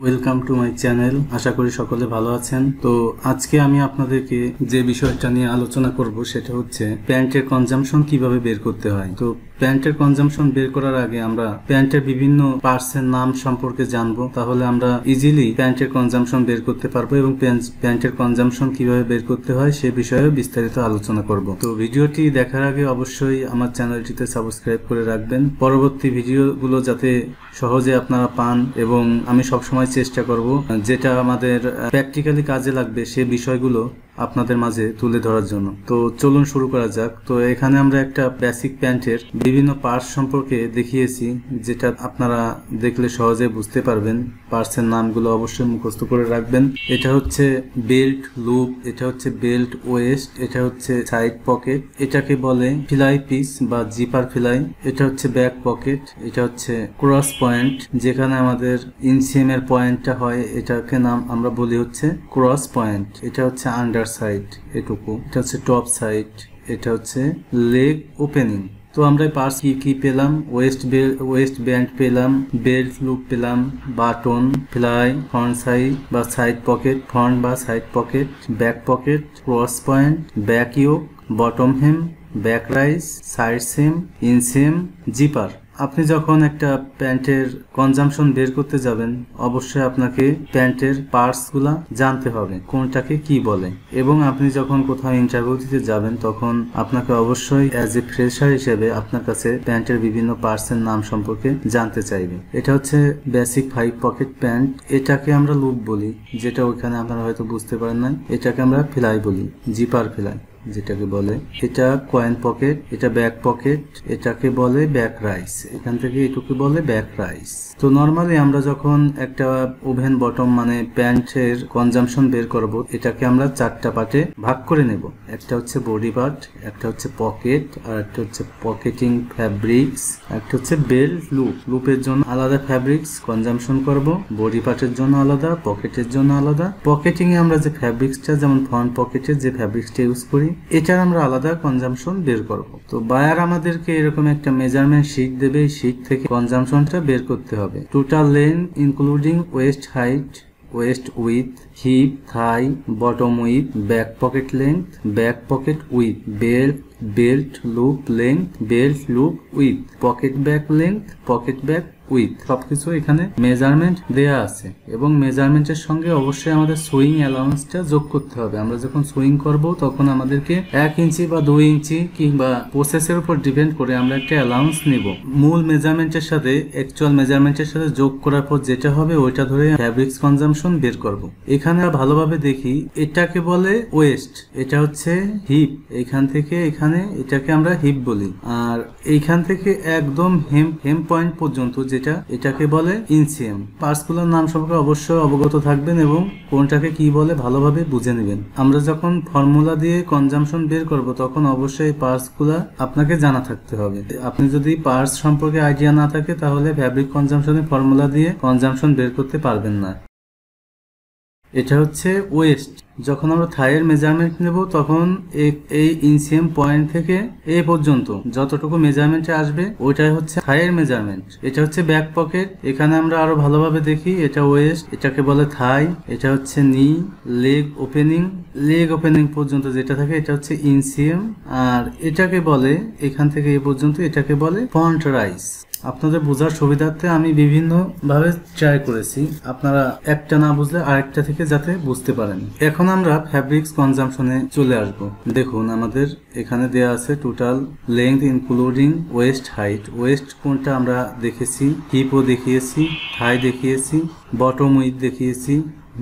Welcome to my channel. আশা করি সকলে ভালো আছেন। তো আজকে আমি আপনাদেরকে যে বিষয়টা নিয়ে আলোচনা করব সেটা হচ্ছে প্যান্টের কনজাম্পশন কিভাবে বের করতে হয়। তো প্যান্টের কনজাম্পশন বের করার আগে আমরা প্যান্টের বিভিন্ন পার্টসের নাম সম্পর্কে জানবো, তাহলে আমরা ইজিলি প্যান্টের কনজাম্পশন বের করতে পারবো এবং প্যান্টের কনজাম্পশন কিভাবে বের করতে হয় সে বিষয়ে বিস্তারিত আলোচনা করব। তো ভিডিওটি দেখার আগে অবশ্যই আমার চ্যানেলটিতে সাবস্ক্রাইব করে রাখবেন, পরবর্তী ভিডিওগুলো যাতে সহজে আপনারা পান, এবং আমি সবসময় চেষ্টা করব যেটা আমাদের প্র্যাকটিক্যালি কাজে লাগবে সে বিষয়গুলো আপনাদের মাঝে তুলে ধরার জন্য। তো চলুন শুরু করা যাক। তো এখানে আমরা একটা বেসিক প্যান্টের বিভিন্ন পার্টস সম্পর্কে দেখিয়েছি, যেটা আপনারা দেখলে সহজে বুঝতে পারবেন। পার্টসের নামগুলো অবশ্যই মুখস্থ করে রাখবেন। এটা হচ্ছে বেল্ট লুপ, এটা হচ্ছে বেল্ট ওয়েস্ট, এটা হচ্ছে সাইড পকেট, এটাকে বলে ফিলাই পিস বা জিপার ফিলাই, এটা হচ্ছে ব্যাক পকেট, এটা হচ্ছে ক্রস পয়েন্ট যেখানে আমাদের ইনসিএম এর পয়েন্টটা হয়, এটাকে নাম আমরা বলি হচ্ছে ক্রস পয়েন্ট, এটা হচ্ছে আন্ডার সাইড এটুকু, এটা হচ্ছে টপ সাইড, এটা হচ্ছে লেগ ওপেনিং। তো আমরা পার্টস কি পেলাম? ওয়েস্ট ব্যান্ড পেলাম, বেল্ট লুপ পেলাম, বাটন, ফ্লাই, ফ্রন্ট সাইড বা সাইড পকেট, ফ্রন্ট বা side pocket, back pocket, cross point, back yoke, bottom hem, back rise, side seam, inseam, zipper. আপনি যখন একটা প্যান্টের কনজাম্পশন বের করতে যাবেন অবশ্যই আপনাকে প্যান্টের পার্টসগুলা জানতে হবে কোনটাকে কি বলে, এবং আপনি যখন কোথাও ইন্টারভিউ দিতে যাবেন তখন আপনাকে অবশ্যই অ্যাজ এ ফ্রেশার হিসেবে আপনার কাছে প্যান্টের বিভিন্ন পার্টসের নাম সম্পর্কে জানতে চাইবে। এটা হচ্ছে বেসিক 5 পকেট প্যান্ট, এটাকে আমরা লুপ বলি, যেটা ওইখানে আপনারা হয়তো বুঝতে পারেন না। এটাকে আমরা ফিলাই বলি, জিপার ফিলাই যেটাকে বলে। এটা কয়েন পকেট, এটা ব্যাক পকেট, এটাকে বলে ব্যাক রাইস, এখান থেকে এটুকু বলে ব্যাক রাইস। তো নর্মালি আমরা যখন একটা ওভেন বটম মানে প্যান্টের কনজাম্পশন বের করব, এটাকে আমরা 4টা পার্টে ভাগ করে নেব। একটা হচ্ছে বডি পার্ট, একটা হচ্ছে পকেট, আর একটা হচ্ছে পকেটিং ফ্যাব্রিক্স, একটা হচ্ছে বেল্ট লুপ। লুপের জন্য আলাদা ফ্যাব্রিক্স কনজাম্পশন করব, বডি পার্টের জন্য আলাদা, পকেটের জন্য আলাদা। পকেটিং এ আমরা যে ফ্যাব্রিক্সটা, যেমন ফ্রন্ট পকেটের যে ফ্যাব্রিক্সটা ইউজ করি, এটার আমরা আলাদা কনজাম্পশন বের করব। তো বায়ার আমাদেরকে এরকম একটা মেজারমেন্ট শিট দেবে, এই শিট থেকে কনজাম্পশনটা বের করতে হবে। Total length including waist height, waist width, hip, thigh, bottom width, back pocket length, back pocket width, belt loop length, belt loop width, pocket back length, pocket back width, সবকিছু এখানে measurement দেয়া আছে। এবং মেজারমেন্টের সঙ্গে অবশ্যই আমাদের সুইং অ্যালাউন্সটা যোগ করতে হবে। আমরা যখন সুইং করব তখন আমাদেরকে 1 ইঞ্চি বা 2 ইঞ্চি কিংবা প্রসেসের উপর ডিপেন্ড করে আমরা একটা অ্যালাউন্স নিব। মূল মেজারমেন্টের সাথে অ্যাকচুয়াল মেজারমেন্টের সাথে যোগ করার পর যেটা হবে ওইটা ধরে ফ্যাব্রিক্স কনজাম্পশন বের করব। এখানে ভালোভাবে দেখি, এটাকে বলে ওয়েস্ট, এটা হচ্ছে হিপ, এখান থেকে এখানে এটাকে আমরা হিপ বলি, আর এইখান থেকে একদম হেম পয়েন্ট পর্যন্ত যেটা, এটাকে বলে ইনসিএম। পার্টসগুলোর নাম সম্পর্কে অবশ্যই অবগত থাকবেন এবং কোনটাকে কি বলে ভালোভাবে বুঝে নেবেন। আমরা যখন ফর্মুলা দিয়ে কনজাম্পশন বের করব তখন অবশ্যই পার্টসগুলো আপনাকে জানা থাকতে হবে। আপনি যদি পার্টস সম্পর্কে আইডিয়া না থাকে তাহলে ফ্যাব্রিক কনজাম্পশনের ফর্মুলা দিয়ে কনজাম্পশন বের করতে পারবেন না। এটা হচ্ছে ওয়েস্ট। যখন আমরা থাইয়ের মেজারমেন্ট নেব তখন এই ইনসিএম পয়েন্ট থেকে এই পর্যন্ত যতটুকু মেজারমেন্টে আসবে ওইটাই হচ্ছে থাইয়ের মেজারমেন্ট। এটা হচ্ছে ব্যাক পকেট, এখানে আমরা আরো ভালোভাবে দেখি, এটা ওয়েস্ট, এটাকে বলে থাই, এটা হচ্ছে নি, লেগ ওপেনিং পর্যন্ত যেটা থাকে এটা হচ্ছে ইনসিএম, আর এটাকে বলে এখান থেকে এই পর্যন্ত এটাকে বলে ফ্রন্ট রাইস। আপনাদের বোঝার সুবিধার্থে আমি বিভিন্ন ভাবে ট্রাই করেছি, আপনারা একটা না বুঝলে আরেকটা থেকে যাতে বুঝতে পারেন। এখন আমরা ফ্যাব্রিক্স কনজাম্পশনে চলে আসব। দেখুন আমাদের এখানে দেয়া আছে total length including waist height. West কোনটা আমরা দেখেছি, হিপও দেখিয়েছি, থাই দেখিয়েছি, বটম উইথ দেখিয়েছি,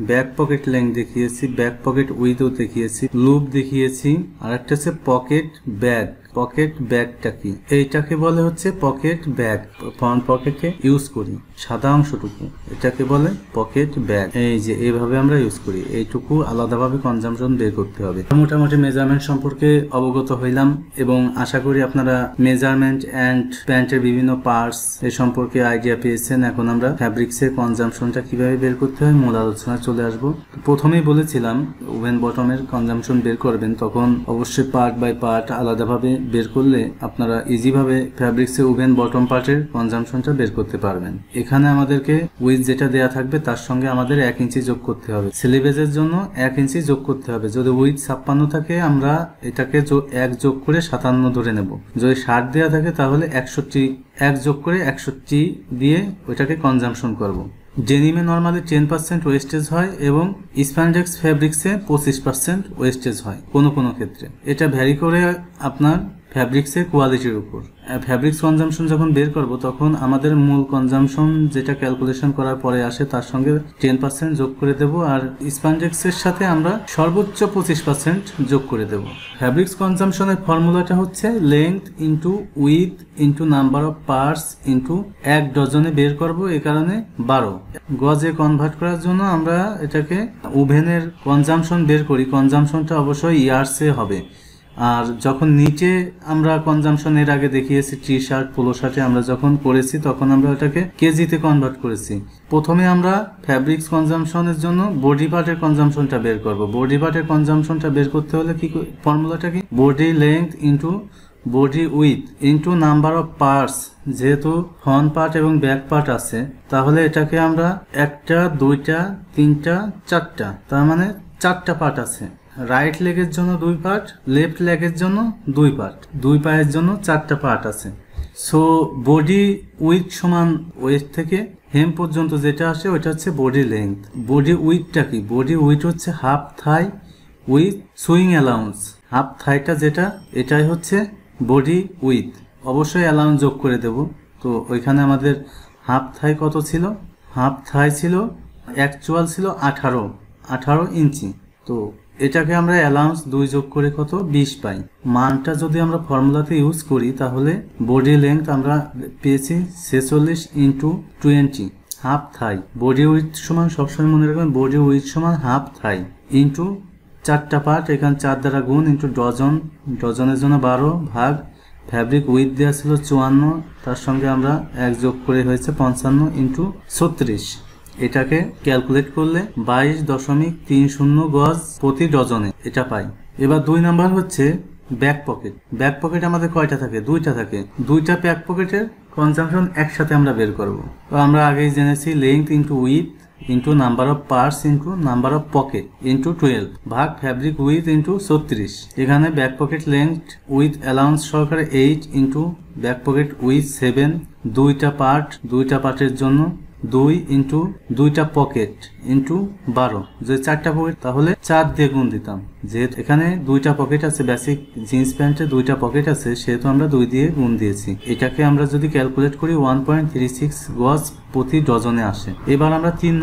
ব্যাক পকেট লেন্থ দেখিয়েছি, ব্যাক পকেট উইথও দেখিয়েছি, লুপ দেখিয়েছি, আর একটা হচ্ছে পকেট ব্যাগ। পকেট ব্যাগটা কি? এইটাকে বলে হচ্ছে পকেট ব্যাগ, ফ্রন্ট পকেটে ইউজ করি সাদা অংশটুকু, এটাকে বলে পকেট ব্যাগ। এই যে এইভাবে আমরা ইউজ করি, এইটুকু আলাদাভাবে কনজাম্পশন বের করতে হবে। মোটামুটি মেজারমেন্ট সম্পর্কে অবগত হইলাম এবং আশা করি আপনারা মেজারমেন্ট এন্ড প্যান্টের বিভিন্ন পার্টস এ সম্পর্কে আইডিয়া পেয়েছেন। এখন আমরা ফ্যাব্রিক্সের কনজাম্পশনটা কিভাবে বের করতে হয় মূল আলোচনায় চলে আসব। প্রথমেই বলেছিলাম ওভেন বটমের কনজাম্পশন বের করবেন তখন অবশ্যই পার্ট বাই পার্ট আলাদাভাবে বের করলে আপনারা ইজিভাবে ফ্যাব্রিক্সে ওভেন বটম পার্টের কনজাম্পশনটা বের করতে পারবেন। এখানে আমাদেরকে উইথ যেটা দেয়া থাকবে তার সঙ্গে আমাদের 1 ইঞ্চি যোগ করতে হবে। স্লিভেজের জন্য 1 ইঞ্চি যোগ করতে হবে। যদি উইথ 56 থাকে আমরা এটাকে 1 যোগ করে 57 ধরে নেব। যদি 60 দেওয়া থাকে তাহলে 61 যোগ করে 61 দিয়ে ওইটাকে কনজাম্পশন করব। ডেনিমে নর্মালি 10% ওয়েস্টেজ হয় এবং স্প্যান্ডেক্স ফ্যাব্রিক্সে 25% ওয়েস্টেজ হয় কোনো ক্ষেত্রে। এটা ভ্যারি করে আপনার ফ্যাব্রিক্সের কোয়ালিটির উপর। ফ্যাব্রিক্স কনজাম্পশন যখন বের করব তখন আমাদের মূল কনজাম্পশন যেটা ক্যালকুলেশন করার পরে আসে তার সঙ্গে 10% যোগ করে দেব, আর স্প্যান্ডেক্সের সাথে আমরা সর্বোচ্চ 25% যোগ করে দেব। ফ্যাব্রিক্স কনজাম্পশনের ফর্মুলাটা হচ্ছে length into width into number of parts into 1 ডজনে বের করব, এই কারণে 12। গজে কনভার্ট করার জন্য আমরা এটাকে ওভেনের কনজাম্পশন বের করি, কনজাম্পশনটা অবশ্যই ইয়ার্সে হবে। আর যখন নিচে আমরা কনজাম্পশন এর আগে দেখিয়েছি টি শার্ট পোলো শার্টে আমরা যখন করেছি তখন আমরা ওটাকে কেজিতে কনভার্ট করেছি। প্রথমে আমরা ফ্যাব্রিক্স কনজাম্পশনের জন্য বডি পার্টের কনজাম্পশনটা বের করব। বডি পার্টের কনজাম্পশনটা বের করতে হলে কি ফর্মুলাটা কি, body length into body with into number of parts. যেহেতু ফ্রন্ট পার্ট এবং ব্যাক পার্ট আছে তাহলে এটাকে আমরা 1টা 2টা 3টা 4টা, তার মানে 4টা পার্ট আছে। রাইট লেগের জন্য 2 পার্ট, লেফট লেগের জন্য 2 পার্ট, 2 পায়ের জন্য 4টা পার্ট আছে। সো বডি উইথ সমান ওয়েস্ট থেকে হেম পর্যন্ত যেটা আসে ওইটা হচ্ছে বডি লেন্থ। বডি উইথটা কি, বডি উইথ হচ্ছে half thigh width swing allowance. Half থাইটা যেটা এটাই হচ্ছে বডি উইথ, অবশ্যই অ্যালাউন্স যোগ করে দেব। তো ওইখানে আমাদের হাফ থাই কত ছিল, হাফ থাই ছিল অ্যাকচুয়াল ছিল 18 ইঞ্চি। তো এটাকে আমরা অ্যালাউন্স 2 যোগ করে কত 20 পাই। মানটা যদি আমরা ফর্মুলাতে ইউজ করি তাহলে বডি লেন্থ আমরা পেয়েছি 46 into 20 half thigh. Body with সমান সবসময় মনে রাখবেন বডি উইথ সমান হাফ থাই ইন্টু 4টা পার্ট, এখানে 4 দ্বারা গুণ ইন্টু ডজন, ডজনের জন্য 12 ভাগ ফ্যাব্রিক উইথ দেওয়া ছিল 54, তার সঙ্গে আমরা 1 যোগ করে হয়েছে 55 ইন্টু 36। এটাকে ক্যালকুলেট করলে 22.30 গজ প্রতি ডজনে এটা পাই। এবার 2 নাম্বার হচ্ছে ব্যাক পকেট। ব্যাক পকেট আমাদের কয়টা থাকে, 2টা থাকে। 2টা ব্যাক পকেটের কনজাম্পশন একসাথে আমরা বের করব। তো আমরা আগেই জেনেছি length into width into number of parts into number of pocket into 12 ভাগ ফ্যাব্রিক উইথ ইন্টু 36। এখানে back pocket length with allowance সহকারে 8 ইন্টু ব্যাক পকেট উইথ 7, 2টা পার্ট, 2টা পার্টের জন্য 2 ইন্টু 2টা পকেট ইন্টু 12। যদি 4টা পকেট তাহলে 4 দিয়ে গুণ দিতাম। যেহেতু এখানে 2টা পকেট আছে, বেসিক জিন্স প্যান্টে 2টা পকেট আছে, সেহেতু আমরা 2 দিয়ে গুণ দিয়েছি। এটাকে আমরা যদি ক্যালকুলেট করি 1.36 গজ প্রতি ডজনে আসে। এবার আমরা 3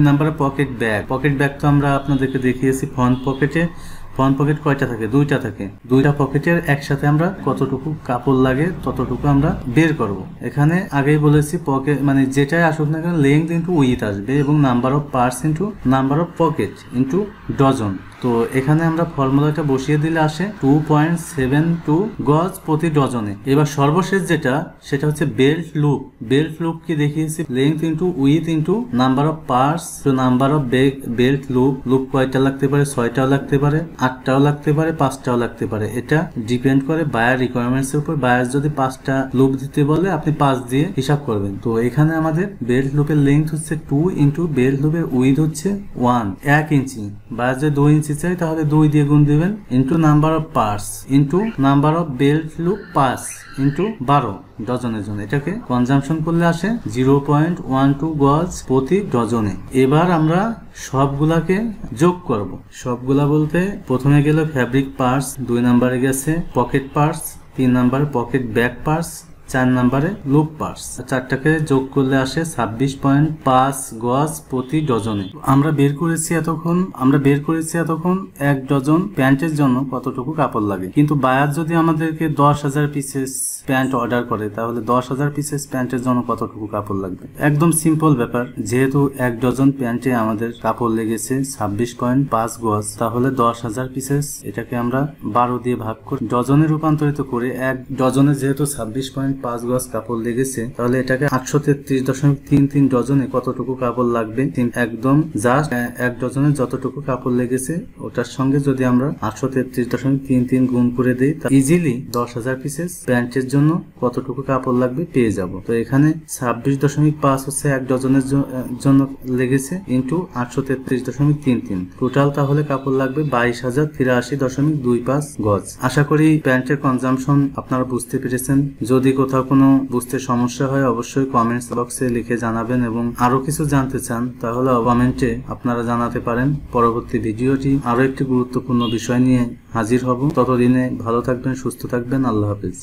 নাম্বারে পকেট ব্যাগ। পকেট ব্যাগ তো আমরা আপনাদেরকে দেখিয়েছি ফ্রন্ট পকেটে। ফ্রন্ট পকেট কয়টা থাকে, 2টা থাকে। 2টা পকেটের একসাথে আমরা কতটুকু কাপড় লাগে ততটুকু আমরা বের করব। এখানে আগেই বলেছি পকেট মানে যেটাই আসুক না কেন লেন্থ ইন্টু উইথ আসবে এবং number of parts into number of pocket into dozen. তো এখানে আমরা ফর্মুলাটা বসিয়ে দিলে আসে 2.72 গজ প্রতি ডজনে। এবার সর্বশেষ যেটা সেটা হচ্ছে বেল্ট লুপ। বেল্ট লুপ কি দেখিয়েছি, length into width into number of parts to number of belt loop. Loop কয়টা লাগতে পারে, 6টাও লাগতে পারে, 8টাও লাগতে পারে, 5টাও লাগতে পারে। এটা ডিপেন্ড করে বায়ার রিকোয়ারমেন্টস এর উপর। বায়ার যদি 5টা লুপ দিতে বলে আপনি 5 দিয়ে হিসাব করবেন। তো এখানে আমাদের বেল্ট লুপের লেন্থ হচ্ছে 2 ইন্টু বেল্ট লুপের উইথ হচ্ছে 1 ইঞ্চি। বায়ার যদি 2 ইঞ্চি চাই তাহলে 2 দিয়ে গুণ দিবেন into number of parts into number of belt loop 5 into 12 ডজনের জন্য। এটাকে কনজাম্পশন করলে আসে 0.12 গজ প্রতি ডজনে। এবার আমরা সবগুলাকে যোগ করব। সবগুলা বলতে প্রথমে গেল ফ্যাব্রিক পার্টস, 2 নাম্বারে গেছে পকেট পার্টস, 3 নাম্বারে পকেট ব্যাক পার্টস, 4 নাম্বারে লুপ পার্টস। 4টাকে যোগ করলে আসে 26.5 গজ প্রতি ডজনে। আমরা বের করেছি এতক্ষণ 1 ডজন প্যান্টের জন্য কতটুকু কাপড় লাগে। কিন্তু বায়ার যদি আমাদেরকে 10,000 পিসেস প্যান্ট অর্ডার করে তাহলে 10,000 পিসেস প্যান্টের জন্য কতটুকু কাপড় লাগবে। একদম সিম্পল ব্যাপার, যেহেতু 1 ডজন প্যান্টে আমাদের কাপড় লেগেছে 26.5 গজ, তাহলে 10,000 পিসেস এটাকে আমরা 12 দিয়ে ভাগ করে ডজনে রূপান্তরিত করে 1 ডজনে যেহেতু 26.5 8.5 গজ কাপড় লেগেছে, তাহলে এটাকে 833.33 ডজনে কতটুকু কাপড় লাগবে, একদম জাস্ট 1 ডজনে যতটুকু কাপড় লেগেছে ওটার সঙ্গে যদি আমরা 833.33 গুণ করে দিই, ইজিলি 10,000 পিসেস প্যান্টের জন্য কতটুকু কাপড় লাগবে পেয়ে যাব। তো এখানে 26.5 হচ্ছে 1 ডজনের জন্য লেগেছে ইন্টু 833.33, টোটাল তাহলে কাপড় লাগবে 22,083.25 গজ। আশা করি প্যান্টের কনজাম্পশন আপনারা বুঝতে পেরেছেন। যদি কোথাও কোনো বুঝতে সমস্যা হয় অবশ্যই কমেন্টস বক্সে লিখে জানাবেন, এবং আরো কিছু জানতে চান তাহলে কমেন্টে আপনারা জানাতে পারেন। পরবর্তী ভিডিওটি আরো একটি গুরুত্বপূর্ণ বিষয় নিয়ে হাজির হব। ততদিনে ভালো থাকবেন, সুস্থ থাকবেন। আল্লাহ হাফেজ।